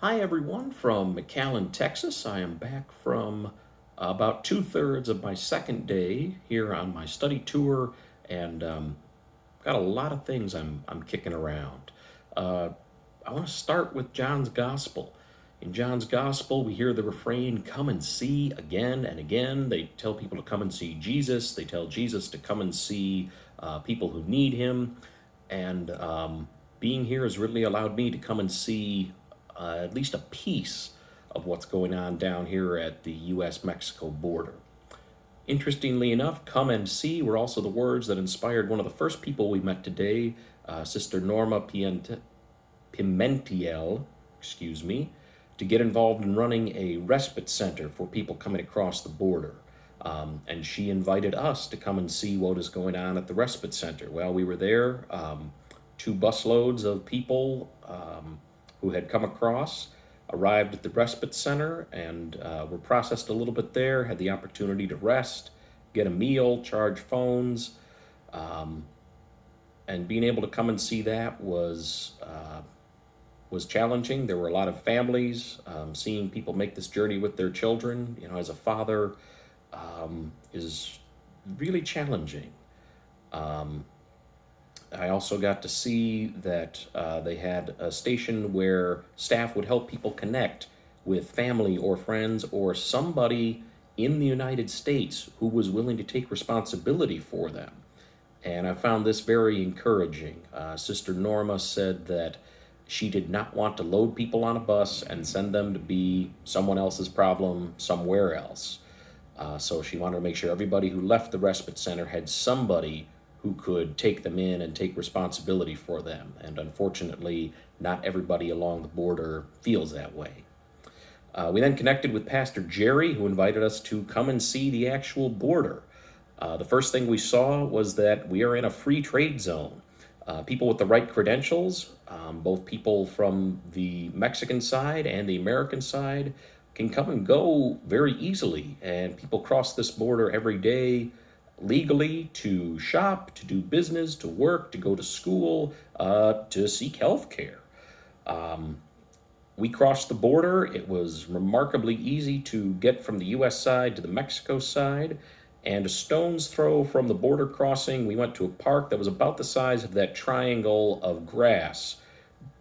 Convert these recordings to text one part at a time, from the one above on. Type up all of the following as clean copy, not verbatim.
Hi, everyone from McAllen, Texas. I am back from about two-thirds of my second day here on my study tour, and got a lot of things I'm kicking around. Uh, I want to start with John's Gospel. In John's Gospel, we hear the refrain, "Come and see," again and again. They tell people to come and see Jesus. They tell Jesus to come and see people who need him. And being here has really allowed me to come and see at least a piece of what's going on down here at the US Mexico border. Interestingly enough, "come and see" were also the words that inspired one of the first people we met today, Sister Norma Pimentiel, to get involved in running a respite center for people coming across the border. And she invited us to come and see what is going on at the respite center. Well, we were there, two busloads of people who had come across, arrived at the respite center, and were processed a little bit there, had the opportunity to rest, get a meal, charge phones, and being able to come and see that was challenging. There were a lot of families. Seeing people make this journey with their children, as a father, is really challenging. I also got to see that they had a station where staff would help people connect with family or friends or somebody in the United States who was willing to take responsibility for them. And I found this very encouraging. Sister Norma said that she did not want to load people on a bus and send them to be someone else's problem somewhere else. So she wanted to make sure everybody who left the respite center had somebody who could take them in and take responsibility for them. And unfortunately, not everybody along the border feels that way. We then connected with Pastor Jerry, who invited us to come and see the actual border. The first thing we saw was that we are in a free trade zone. People with the right credentials, both people from the Mexican side and the American side, can come and go very easily. And people cross this border every day legally to shop, to do business, to work, to go to school, to seek health care. We crossed the border. It was remarkably easy to get from the US side to the Mexico side. And a stone's throw from the border crossing, we went to a park that was about the size of that triangle of grass,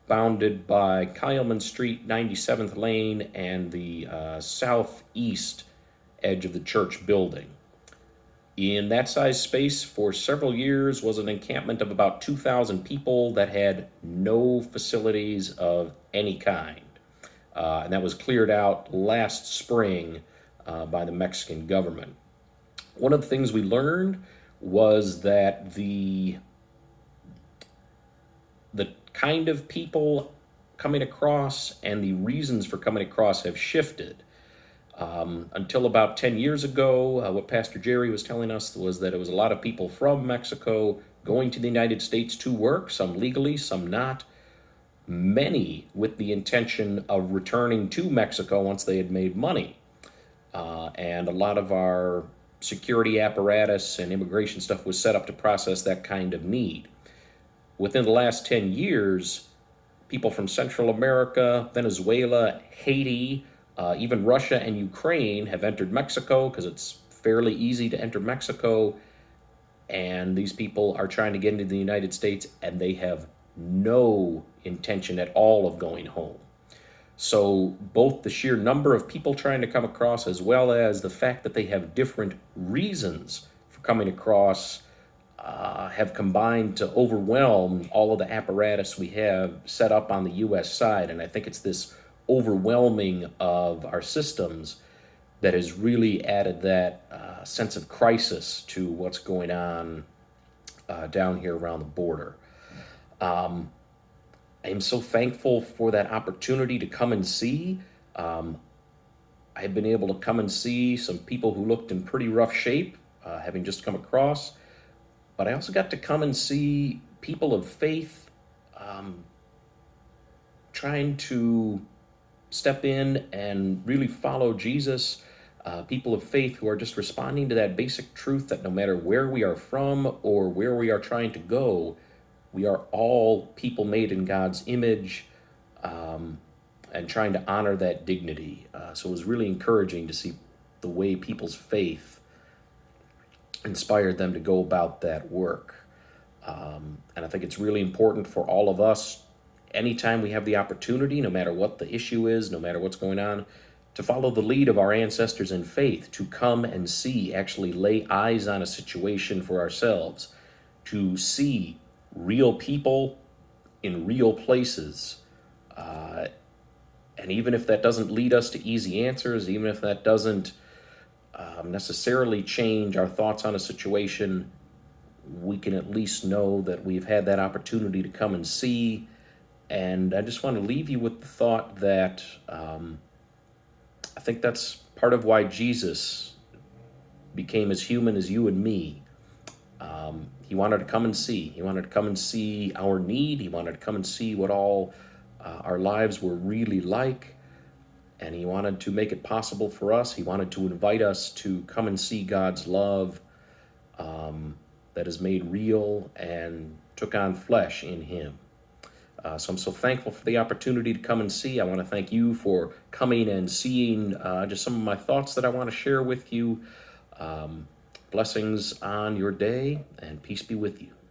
bounded by Kyleman Street, 97th Lane, and the southeast edge of the church building. In that size space for several years was an encampment of about 2,000 people that had no facilities of any kind. And that was cleared out last spring by the Mexican government. One of the things we learned was that the kind of people coming across and the reasons for coming across have shifted. Until about 10 years ago, what Pastor Jerry was telling us was that it was a lot of people from Mexico going to the United States to work, some legally, some not, many with the intention of returning to Mexico once they had made money. And a lot of our security apparatus and immigration stuff was set up to process that kind of need. Within the last 10 years, people from Central America, Venezuela, Haiti, even Russia and Ukraine have entered Mexico because it's fairly easy to enter Mexico. And these people are trying to get into the United States and they have no intention at all of going home. So both the sheer number of people trying to come across as well as the fact that they have different reasons for coming across have combined to overwhelm all of the apparatus we have set up on the U.S. side. And I think it's this overwhelming of our systems that has really added that sense of crisis to what's going on down here around the border. I am so thankful for that opportunity to come and see. I've been able to come and see some people who looked in pretty rough shape, having just come across. But I also got to come and see people of faith trying to step in and really follow Jesus. People of faith who are just responding to that basic truth that no matter where we are from or where we are trying to go, we are all people made in God's image, and trying to honor that dignity. So it was really encouraging to see the way people's faith inspired them to go about that work. And I think it's really important for all of us, anytime we have the opportunity, no matter what the issue is, no matter what's going on, to follow the lead of our ancestors in faith, to come and see, actually lay eyes on a situation for ourselves, to see real people in real places. And even if that doesn't lead us to easy answers, even if that doesn't necessarily change our thoughts on a situation, we can at least know that we've had that opportunity to come and see. And I just want to leave you with the thought that I think that's part of why Jesus became as human as you and me. He wanted to come and see. He wanted to come and see our need. He wanted to come and see what all our lives were really like. And he wanted to make it possible for us. He wanted to invite us to come and see God's love that is made real and took on flesh in him. So I'm so thankful for the opportunity to come and see. I want to thank you for coming and seeing just some of my thoughts that I want to share with you. Blessings on your day, and peace be with you.